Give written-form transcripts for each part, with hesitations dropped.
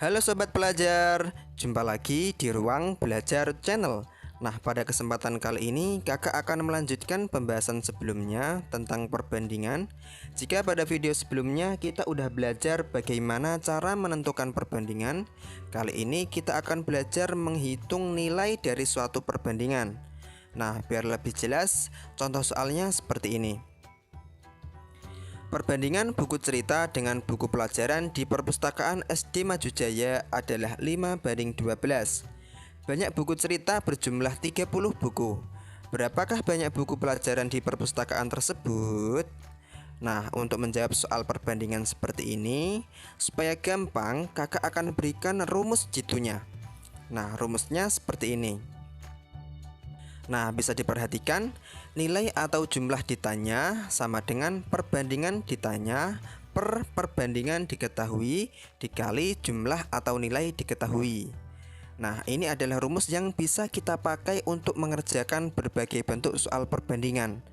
Halo sobat pelajar, jumpa lagi di Ruang Belajar Channel. Nah, pada kesempatan kali ini kakak akan melanjutkan pembahasan sebelumnya tentang perbandingan. Jika pada video sebelumnya kita udah belajar bagaimana cara menentukan perbandingan, kali ini kita akan belajar menghitung nilai dari suatu perbandingan. Nah, biar lebih jelas, contoh soalnya seperti ini. Perbandingan buku cerita dengan buku pelajaran di perpustakaan SD Maju Jaya adalah 5:12. Banyak buku cerita berjumlah 30 buku. Berapakah banyak buku pelajaran di perpustakaan tersebut? Nah, untuk menjawab soal perbandingan seperti ini, supaya gampang, kakak akan berikan rumus jitunya. Nah, rumusnya seperti ini. Nah, bisa diperhatikan, nilai atau jumlah ditanya sama dengan perbandingan ditanya per perbandingan diketahui dikali jumlah atau nilai diketahui. Nah, ini adalah rumus yang bisa kita pakai untuk mengerjakan berbagai bentuk soal perbandingan.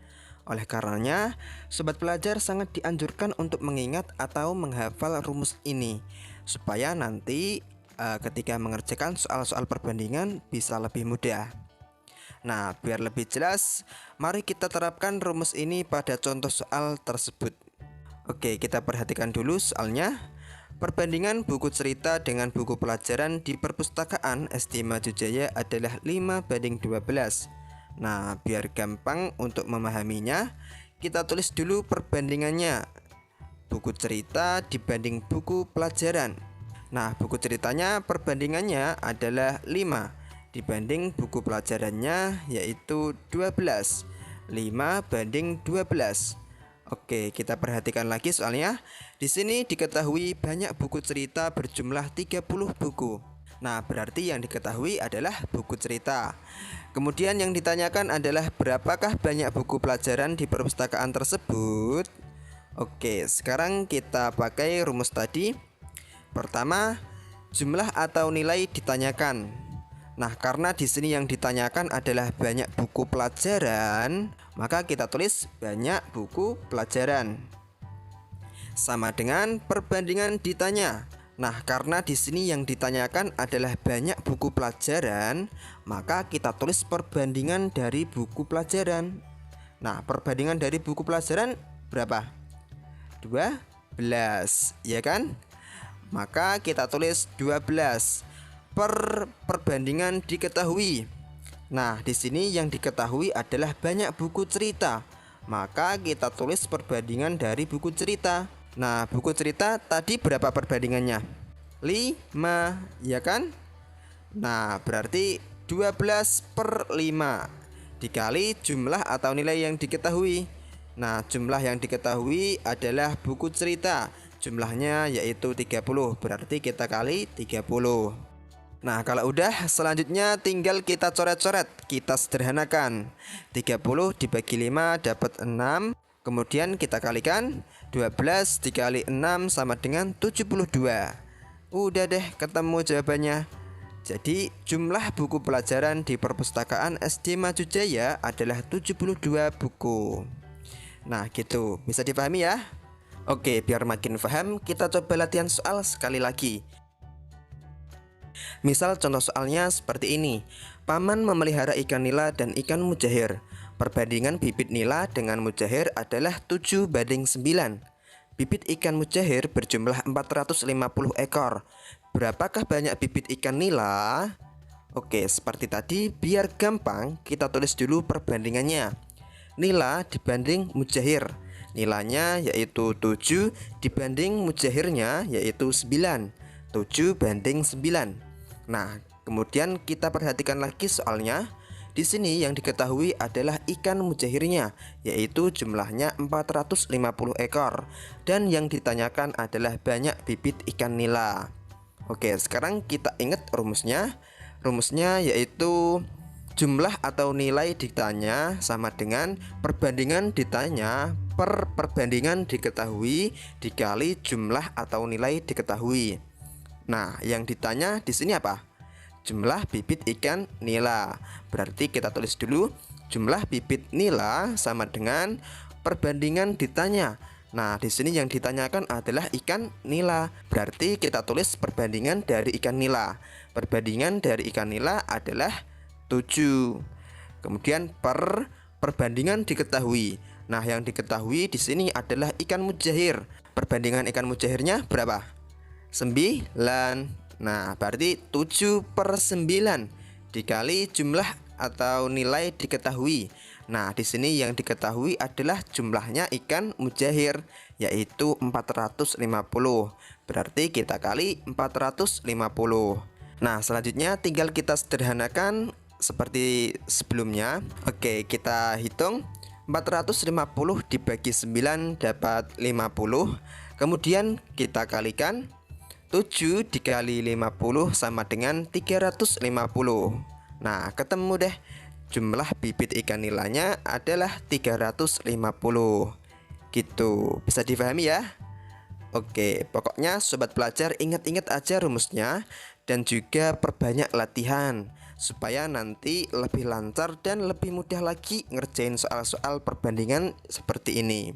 Oleh karenanya, sobat pelajar sangat dianjurkan untuk mengingat atau menghafal rumus ini, supaya nanti ketika mengerjakan soal-soal perbandingan bisa lebih mudah. Nah, biar lebih jelas, mari kita terapkan rumus ini pada contoh soal tersebut. Oke, kita perhatikan dulu soalnya. Perbandingan buku cerita dengan buku pelajaran di perpustakaan SD Maju Jaya adalah 5:12. Nah, biar gampang untuk memahaminya, kita tulis dulu perbandingannya. Buku cerita dibanding buku pelajaran. Nah, buku ceritanya perbandingannya adalah 5 dibanding buku pelajarannya yaitu 12. 5:12. Oke, kita perhatikan lagi soalnya. Di sini diketahui banyak buku cerita berjumlah 30 buku. Nah, berarti yang diketahui adalah buku cerita. Kemudian yang ditanyakan adalah berapakah banyak buku pelajaran di perpustakaan tersebut? Oke, sekarang kita pakai rumus tadi. Pertama, jumlah atau nilai ditanyakan. Nah, karena di sini yang ditanyakan adalah banyak buku pelajaran, maka kita tulis banyak buku pelajaran. Sama dengan perbandingan ditanya. Nah, karena di sini yang ditanyakan adalah banyak buku pelajaran, maka kita tulis perbandingan dari buku pelajaran. Nah, perbandingan dari buku pelajaran berapa? 12, ya kan? Maka kita tulis 12 per perbandingan diketahui. Nah, di sini yang diketahui adalah banyak buku cerita. Maka kita tulis perbandingan dari buku cerita. Nah, buku cerita tadi berapa perbandingannya? 5, ya kan? Nah, berarti 12/5 dikali jumlah atau nilai yang diketahui. Nah, jumlah yang diketahui adalah buku cerita. Jumlahnya yaitu 30, berarti kita kali 30. Nah, kalau udah, selanjutnya tinggal kita coret-coret, kita sederhanakan. 30 dibagi 5 dapat 6. Kemudian kita kalikan, 12 dikali 6 sama dengan 72. Udah deh, ketemu jawabannya. Jadi, jumlah buku pelajaran di perpustakaan SD Maju Jaya adalah 72 buku. Nah, gitu. Bisa dipahami ya? Oke, biar makin paham, kita coba latihan soal sekali lagi. Misal contoh soalnya seperti ini. Paman memelihara ikan nila dan ikan mujair. Perbandingan bibit nila dengan mujair adalah 7:9. Bibit ikan mujair berjumlah 450 ekor. Berapakah banyak bibit ikan nila? Oke, seperti tadi, biar gampang kita tulis dulu perbandingannya. Nila dibanding mujair. Nilanya yaitu 7 dibanding mujairnya yaitu 9. 7 banding 9. Nah, kemudian kita perhatikan lagi soalnya. Di sini yang diketahui adalah ikan mujairnya, yaitu jumlahnya 450 ekor. Dan yang ditanyakan adalah banyak bibit ikan nila. Oke, sekarang kita ingat rumusnya. Rumusnya yaitu jumlah atau nilai ditanya sama dengan perbandingan ditanya per perbandingan diketahui dikali jumlah atau nilai diketahui. Nah, yang ditanya di sini apa? Jumlah bibit ikan nila. Berarti kita tulis dulu jumlah bibit nila sama dengan perbandingan ditanya Nah, di sini yang ditanyakan adalah ikan nila. Berarti kita tulis perbandingan dari ikan nila. Perbandingan dari ikan nila adalah 7. Kemudian perbandingan diketahui. Nah, yang diketahui di sini adalah ikan mujahir. Perbandingan ikan mujahirnya berapa? 9. Nah, berarti 7/9 dikali jumlah atau nilai diketahui. Nah, di sini yang diketahui adalah jumlahnya ikan mujahir, yaitu 450. Berarti kita kali 450. Nah, selanjutnya tinggal kita sederhanakan seperti sebelumnya. Oke, kita hitung. 450 dibagi 9 dapat 50. Kemudian kita kalikan 7 dikali 50 sama dengan 350. Nah, ketemu deh. Jumlah bibit ikan nilanya adalah 350. Gitu, bisa difahami ya? Oke, pokoknya sobat pelajar ingat-ingat aja rumusnya dan juga perbanyak latihan supaya nanti lebih lancar dan lebih mudah lagi ngerjain soal-soal perbandingan seperti ini.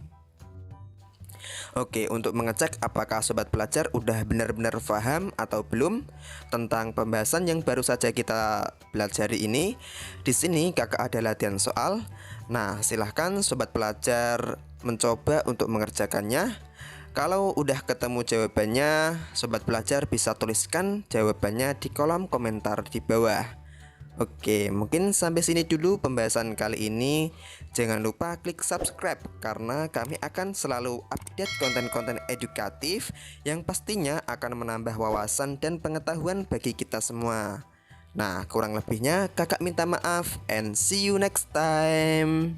Oke, untuk mengecek apakah sobat pelajar udah benar-benar paham atau belum tentang pembahasan yang baru saja kita pelajari ini, di sini kakak ada latihan soal. Nah, silahkan sobat pelajar mencoba untuk mengerjakannya. Kalau udah ketemu jawabannya, sobat pelajar bisa tuliskan jawabannya di kolom komentar di bawah. Oke, mungkin sampai sini dulu pembahasan kali ini. Jangan lupa klik subscribe karena kami akan selalu update konten-konten edukatif yang pastinya akan menambah wawasan dan pengetahuan bagi kita semua. Nah, kurang lebihnya kakak minta maaf and see you next time.